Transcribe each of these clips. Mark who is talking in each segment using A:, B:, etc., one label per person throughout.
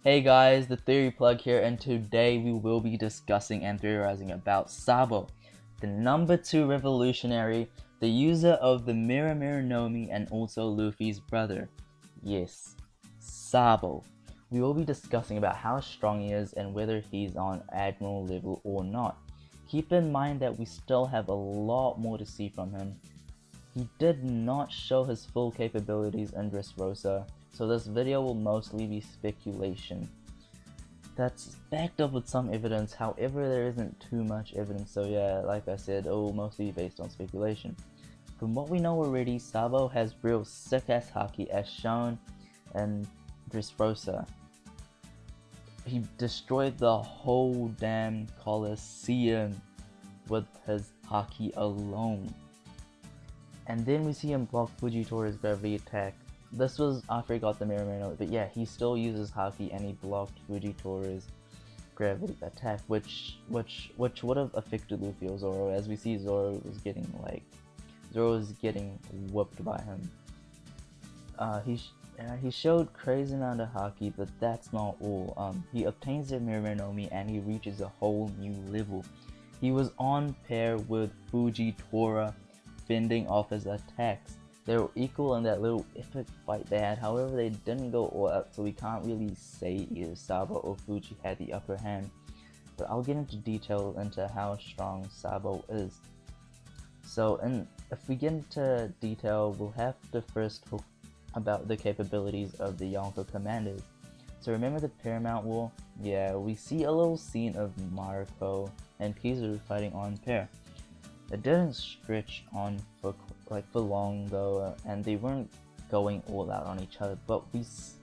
A: Hey guys, the Theory Plug here, and today we will be discussing and theorizing about Sabo, the number 2 revolutionary, the user of the Mirror Nomi, and also Luffy's brother. Yes, Sabo. We will be discussing about how strong he is and whether he's on Admiral level or not. Keep in mind that we still have a lot more to see from him. He did not show his full capabilities in Dressrosa, so this video will mostly be speculation. That's backed up with some evidence, however there isn't too much evidence, so yeah, like I said, it will mostly be based on speculation. From what we know already, Sabo has real sick ass haki as shown in Dressrosa. He destroyed the whole damn Colosseum with his haki alone. And then we see him block Fujitori's gravity attack. This was after he got the Mirror note, but yeah, he still uses haki and he blocked Fujitori's gravity attack, which would have affected Luffy or Zoro. As we see, Zoro is getting whooped by him. He showed crazy amount of haki, but that's not all. He obtains the Mirror Nomi and he reaches a whole new level. He was on pair with Fujitora, fending off his attacks. They were equal in that little epic fight they had, however they didn't go all out, so we can't really say either Sabo or Fuji had the upper hand. But I'll get into detail into how strong Sabo is. So if we get into detail, we'll have to first talk about the capabilities of the Yonko commanders. So remember the Paramount War? Yeah, we see a little scene of Marco and Kizaru fighting on pair. It didn't stretch on for long though, and they weren't going all out on each other. But we see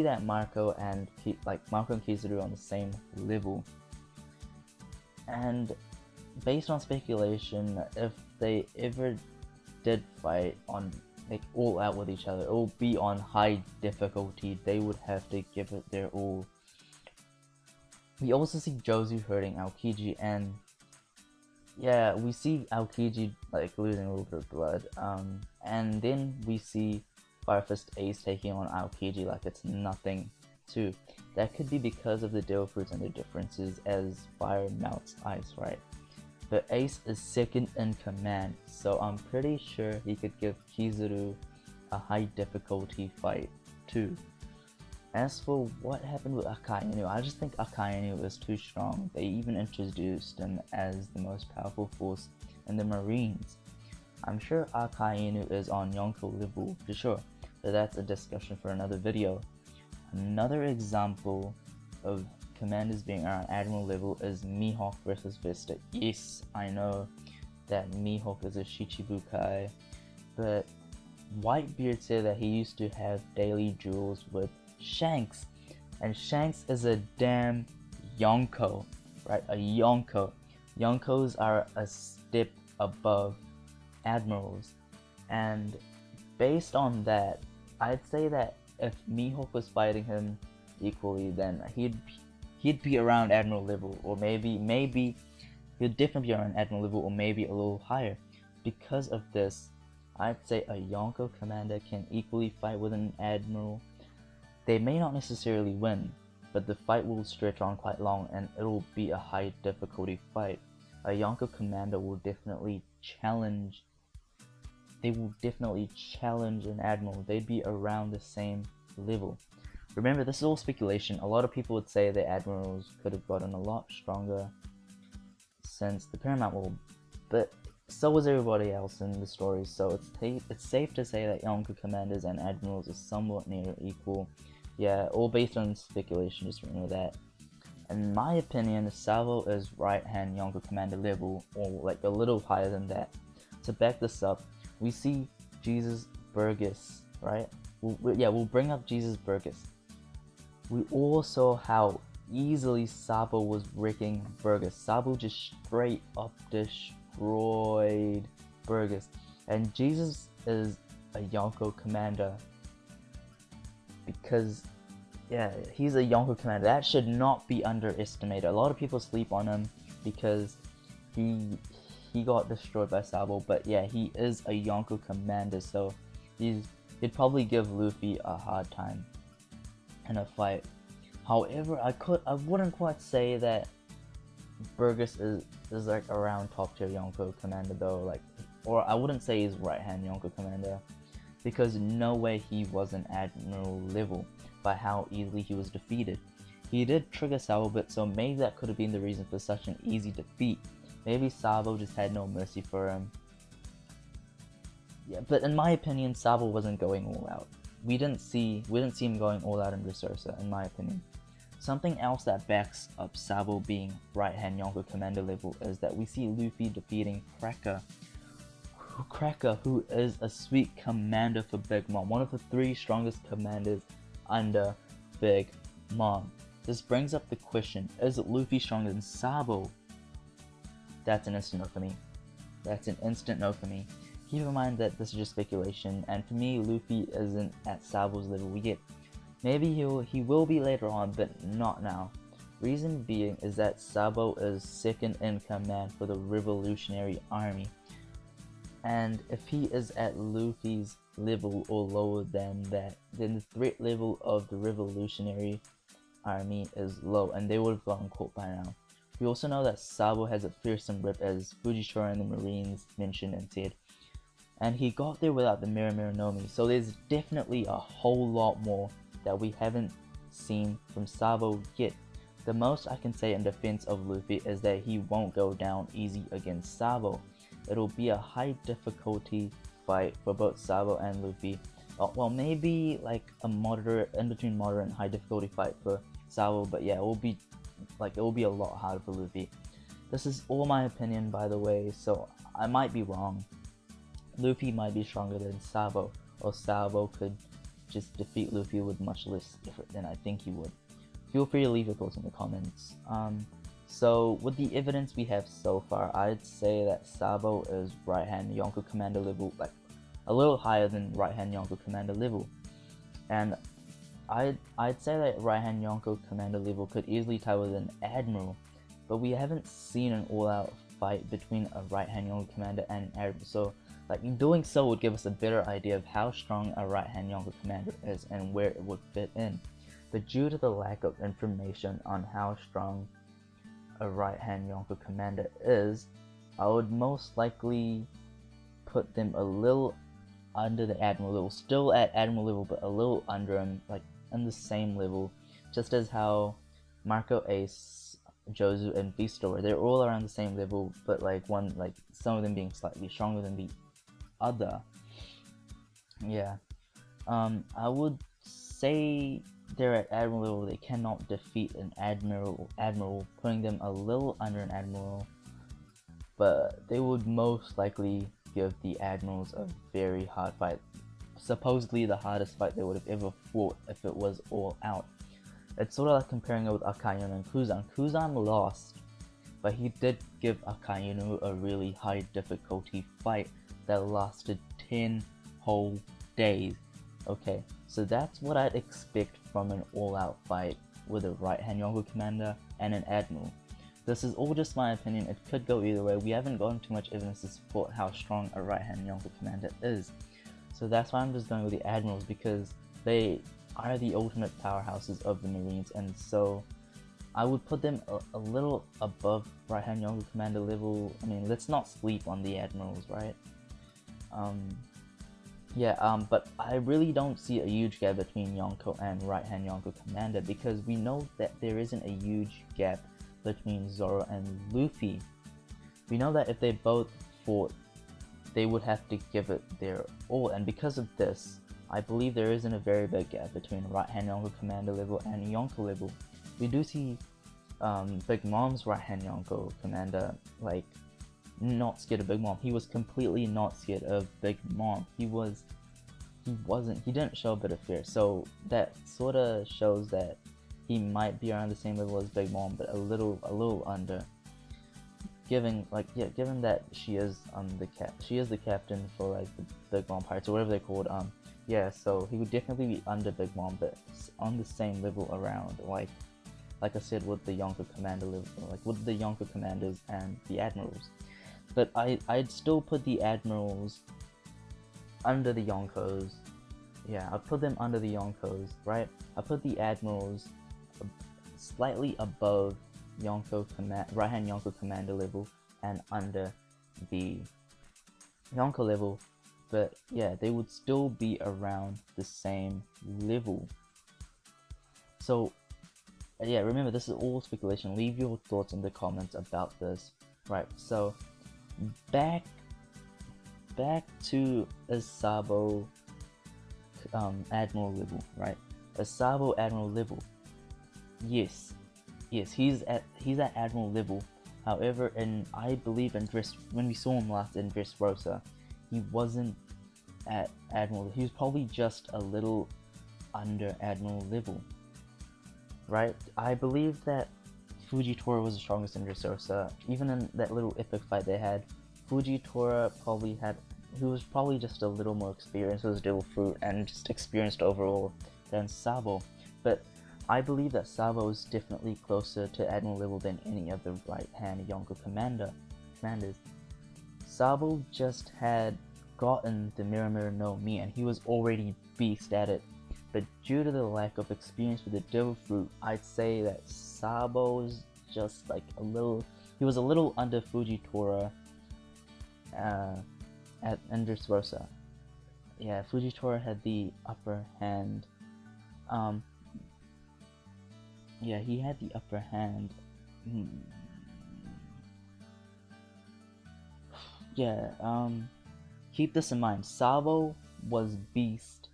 A: that Marco and Kizaru on the same level. And based on speculation, if they ever did fight on all out with each other, it will be on high difficulty. They would have to give it their all. We also see Jozu hurting Aokiji, and yeah, we see Aokiji losing a little bit of blood, and then we see Fire Fist Ace taking on Aokiji like it's nothing too. That could be because of the Devil Fruits and their differences, as fire melts ice, right? But Ace is second in command, so I'm pretty sure he could give Kizaru a high difficulty fight too. As for what happened with Akainu, I just think Akainu is too strong. They even introduced him as the most powerful force in the Marines. I'm sure Akainu is on Yonko level for sure, but that's a discussion for another video. Another example of commanders being around Admiral level is Mihawk versus Vesta. Yes, I know that Mihawk is a Shichibukai, but Whitebeard said that he used to have daily duels with Shanks, and Shanks is a damn Yonko, right? A Yonko. Yonkos are a step above admirals, and based on that, I'd say that if Mihawk was fighting him equally, then he'd be around admiral level, or maybe he'd definitely be around admiral level, or maybe a little higher. Because of this, I'd say a Yonko commander can equally fight with an admiral. They may not necessarily win, but the fight will stretch on quite long and it'll be a high difficulty fight. A Yonko commander will definitely challenge an admiral. They'd be around the same level. Remember, this is all speculation. A lot of people would say the admirals could have gotten a lot stronger since the Paramount War, but so was everybody else in the story, so it's safe to say that Yonko commanders and admirals are somewhat near equal. Yeah, all based on speculation, just remember that. In my opinion, Sabo is right-hand Yonko commander level, or a little higher than that. To back this up, we see Jesus Burgess, right? We'll bring up Jesus Burgess. We all saw how easily Sabo was wrecking Burgess. Sabo just straight up destroyed Burgess, and Jesus is a Yonko commander because yeah, he's a Yonko commander. That should not be underestimated. A lot of people sleep on him because he got destroyed by Sabo, but yeah, he is a Yonko commander, so he'd probably give Luffy a hard time. in a fight. However, I wouldn't quite say that Burgess is like around top tier Yonko commander though, like, or I wouldn't say he's right hand Yonko commander, because no way he was an admiral level by how easily he was defeated. He did trigger Sabo a bit, so maybe that could have been the reason for such an easy defeat. Maybe Sabo just had no mercy for him. Yeah, but in my opinion, Sabo wasn't going all out. We didn't see him going all out in Dressrosa, in my opinion. Something else that backs up Sabo being right-hand Yonko commander level is that we see Luffy defeating Cracker, who is a sweet commander for Big Mom, one of the 3 strongest commanders under Big Mom. This brings up the question, is Luffy stronger than Sabo? That's an instant no for me. That's an instant no for me. Keep in mind that this is just speculation, and for me, Luffy isn't at Sabo's level yet. Maybe he will be later on, but not now. Reason being is that Sabo is second in command for the Revolutionary Army, and if he is at Luffy's level or lower than that, then the threat level of the Revolutionary Army is low, and they would have gotten caught by now. We also know that Sabo has a fearsome rip, as Fujitora and the Marines mentioned and said, and he got there without the Mira no Mi, so there's definitely a whole lot more that we haven't seen from Sabo yet. The most I can say in defense of Luffy is that he won't go down easy against Sabo. It'll be a high difficulty fight for both Sabo and Luffy. Well, maybe like a moderate, in between moderate and high difficulty fight for Sabo, but yeah, it will be a lot harder for Luffy. This is all my opinion, by the way, so I might be wrong. Luffy might be stronger than Sabo, or Sabo could just defeat Luffy with much less effort than I think he would. Feel free to leave your thoughts in the comments. So with the evidence we have so far, I'd say that Sabo is right-hand Yonko commander level, like a little higher than right-hand Yonko commander level, and I'd say that right-hand Yonko commander level could easily tie with an admiral, but we haven't seen an all-out fight between a right-hand Yonko commander and an admiral, so like doing so would give us a better idea of how strong a right-hand Yonko commander is and where it would fit in. But due to the lack of information on how strong a right-hand Yonko commander is, I would most likely put them a little under the admiral level, still at admiral level, but a little under him, like in the same level, just as how Marco, Ace, Jozu, and Beasto were. They're all around the same level, but some of them being slightly stronger than the other. Yeah, I would say they're at admiral level. They cannot defeat an admiral, putting them a little under an admiral, but they would most likely give the admirals a very hard fight, supposedly the hardest fight they would have ever fought if it was all out. It's sort of like comparing it with Akainu and Kuzan. Kuzan lost, but he did give Akainu a really high difficulty fight that lasted 10 whole days. Okay, so that's what I'd expect from an all-out fight with a right-hand Yonko commander and an admiral. This is all just my opinion, it could go either way. We haven't gotten too much evidence to support how strong a right-hand Yonko commander is. So that's why I'm just going with the admirals, because they are the ultimate powerhouses of the Marines, and so I would put them a little above right-hand Yonko commander level. I mean, let's not sleep on the admirals, right? But I really don't see a huge gap between Yonko and right-hand Yonko commander, because we know that there isn't a huge gap between Zoro and Luffy. We know that if they both fought, they would have to give it their all, and because of this, I believe there isn't a very big gap between right-hand Yonko commander level and Yonko level. We do see Big Mom's right-hand Yonko commander, like, not scared of Big Mom. He was completely not scared of Big Mom. He didn't show a bit of fear, so that sort of shows that he might be around the same level as Big Mom, but a little under. Given that she is the captain for like the Big Mom Pirates or whatever they're called. So he would definitely be under Big Mom, but on the same level around, like I said, with the Yonko commander level, like with the Yonko commanders and the admirals. But I'd still put the admirals under the Yonkos, yeah, I put them under the Yonkos, right? I put the Admirals slightly above right hand Yonko commander level and under the Yonko level, but yeah, they would still be around the same level. So yeah, remember, this is all speculation. Leave your thoughts in the comments about this. Right, so back to a Sabo Admiral level, right? A Sabo Admiral level. Yes, he's at Admiral level. However, I believe when we saw him last in Dressrosa, he wasn't at Admiral. He was probably just a little under Admiral level, right? I believe that Fujitora was the strongest in Dressrosa. Even in that little epic fight they had, Fujitora he was probably just a little more experienced with his Devil Fruit and just experienced overall than Sabo. But I believe that Sabo is definitely closer to Admiral level than any of the right-hand Yonko commanders. Sabo just had gotten the Mirror no Mi and he was already beast at it. But due to the lack of experience with the Devil Fruit, I'd say that Sabo's just like he was a little under Fujitora at Dressrosa. Yeah, Fujitora had the upper hand. Yeah, he had the upper hand. Yeah, keep this in mind. Sabo was beast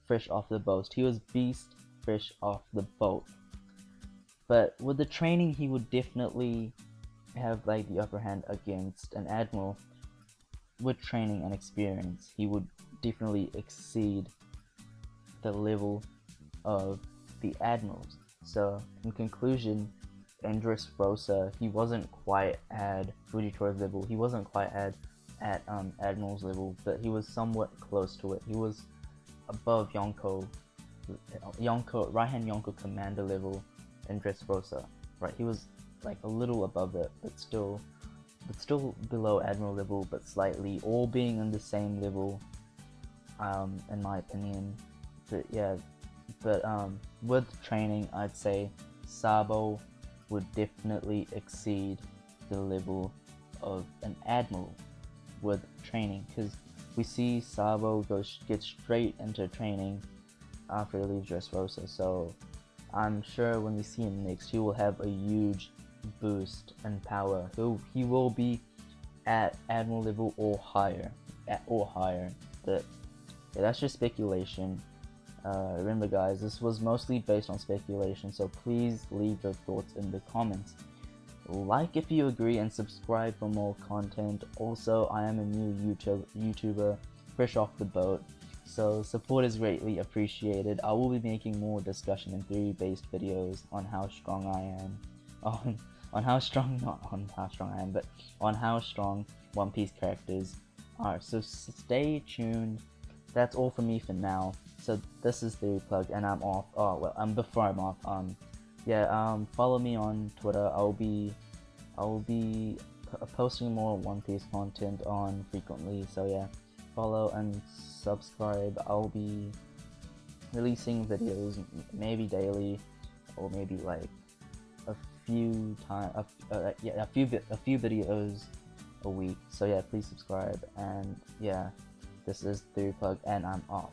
A: fresh off the boat. He was beast fresh off the boat. But with the training, he would definitely have like the upper hand against an Admiral. With training and experience, he would definitely exceed the level of the Admirals. So, in conclusion, in Dressrosa, he wasn't quite at Fujitora's level, he wasn't quite at Admiral's level, but he was somewhat close to it. He was above right-hand Yonko commander level in Dressrosa, right? He was like a little above it, but still below Admiral level, but slightly, all being in the same level, in my opinion. But yeah, with training, I'd say Sabo would definitely exceed the level of an Admiral with training, because we see Sabo get straight into training after he leaves Dressrosa, so I'm sure when we see him next, he will have a huge boost in power. He will be at Admiral level or higher, but yeah, that's just speculation. Remember guys, this was mostly based on speculation, so please leave your thoughts in the comments. Like if you agree and subscribe for more content. Also, I am a new YouTuber fresh off the boat, so support is greatly appreciated. I will be making more discussion and theory based videos on how strong I am, on how strong One Piece characters are. So stay tuned. That's all for me for now. So this is Theory Plug, and I'm off. Oh well, before I'm off, follow me on Twitter. I'll be posting more One Piece content on frequently. So yeah, follow and subscribe. I'll be releasing videos maybe daily, or maybe like a few videos a week. So yeah, please subscribe, and yeah, this is Theory Plug, and I'm off.